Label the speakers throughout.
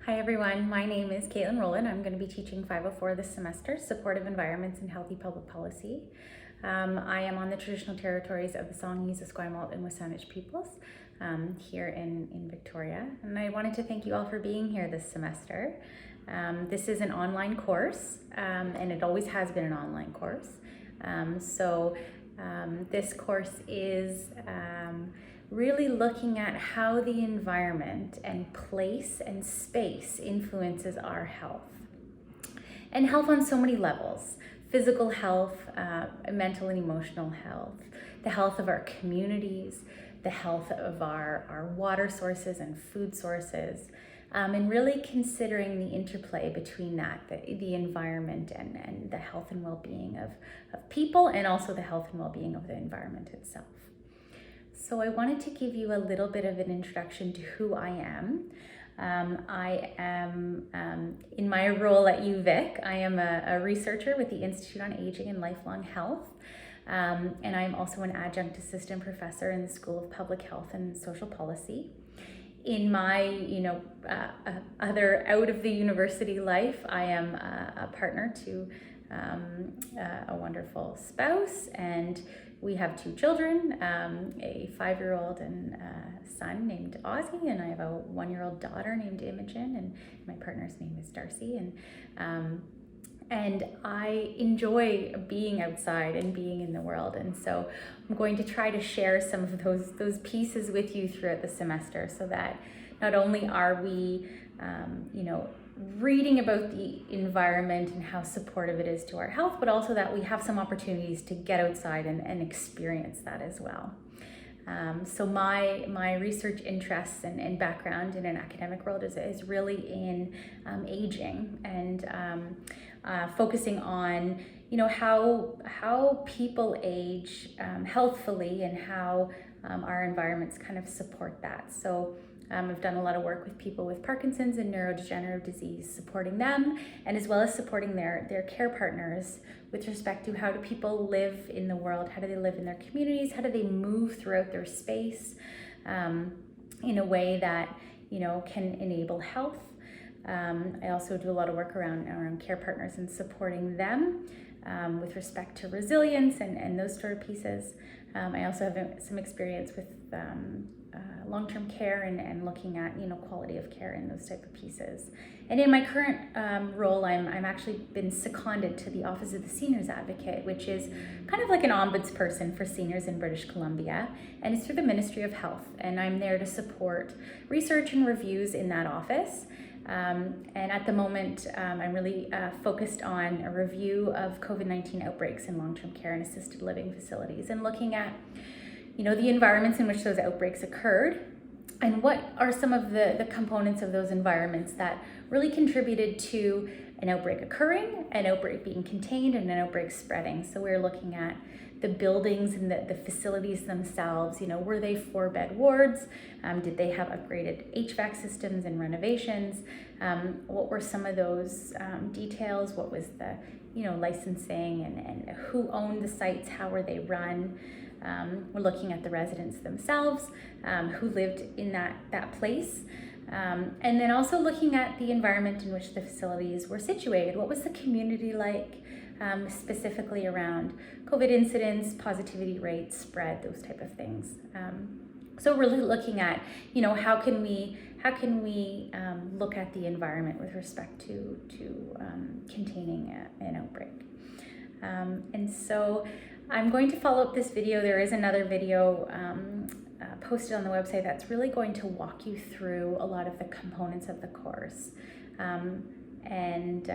Speaker 1: Hi everyone, my name is Caitlin Rowland. I'm going to be teaching 504 this semester, Supportive Environments and Healthy Public Policy. I am on the traditional territories of the Songhees, Esquimalt, and Wasanich peoples here in Victoria. And I wanted to thank you all for being here this semester. This is an online course, and it always has been an online course. This course is really looking at how the environment and place and space influences our health. And health on so many levels: physical health, mental and emotional health, the health of our communities, the health of our water sources and food sources, and really considering the interplay between that, the environment and the health and well-being of people, and also the health and well-being of the environment itself. So I wanted to give you a little bit of an introduction to who I am. I am, in my role at UVic, I am a researcher with the Institute on Aging and Lifelong Health. And I'm also an adjunct assistant professor in the School of Public Health and Social Policy. In my, other out of the university life, I am a partner to a wonderful spouse, and we have two children, a 5-year-old and son named Ozzy, and I have a 1-year-old daughter named Imogen, and my partner's name is Darcy. And I enjoy being outside and being in the world, and so I'm going to try to share some of those pieces with you throughout the semester, so that not only are we, reading about the environment and how supportive it is to our health, but also that we have some opportunities to get outside and experience that as well. So my research interests and background in an academic world is really in aging and focusing on how people age healthfully, and how our environments kind of support that. So I've done a lot of work with people with Parkinson's and neurodegenerative disease, supporting them, and as well as supporting their care partners with respect to how do people live in the world, how do they live in their communities, how do they move throughout their space in a way that can enable health. I also do a lot of work around care partners and supporting them with respect to resilience and those sort of pieces. I also have some experience with long-term care and looking at quality of care and those type of pieces. And in my current role, I'm actually been seconded to the Office of the Seniors Advocate, which is kind of like an ombudsperson for seniors in British Columbia, and it's through the Ministry of Health, and I'm there to support research and reviews in that office. And at the moment, I'm really focused on a review of COVID-19 outbreaks in long-term care and assisted living facilities, and looking at the environments in which those outbreaks occurred, and what are some of the components of those environments that really contributed to an outbreak occurring, an outbreak being contained, and an outbreak spreading. So we're looking at the buildings and the facilities themselves. Were they 4-bed wards? Did they have upgraded HVAC systems and renovations? What were some of those details? What was the licensing, and who owned the sites? How were they run? We're looking at the residents themselves, who lived in that place. And then also looking at the environment in which the facilities were situated. What was the community like, specifically around COVID incidents, positivity rates, spread, those type of things. So really looking at, how can we look at the environment with respect to containing an outbreak. And so I'm going to follow up this video. There is another video posted on the website that's really going to walk you through a lot of the components of the course, and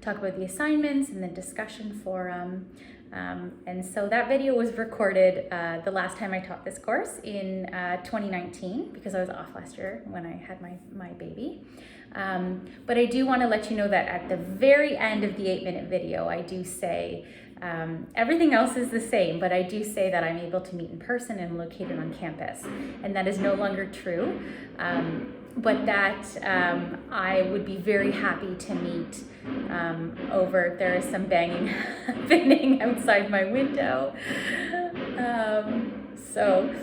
Speaker 1: talk about the assignments and the discussion forum. And so that video was recorded the last time I taught this course in 2019, because I was off last year when I had my baby. But I do want to let you know that at the very end of the 8-minute video, I do say everything else is the same, but I do say that I'm able to meet in person and located on campus, and that is no longer true. But that I would be very happy to meet over. There is some banging happening outside my window. So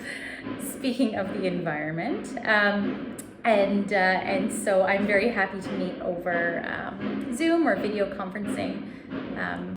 Speaker 1: speaking of the environment, And so I'm very happy to meet over Zoom or video conferencing.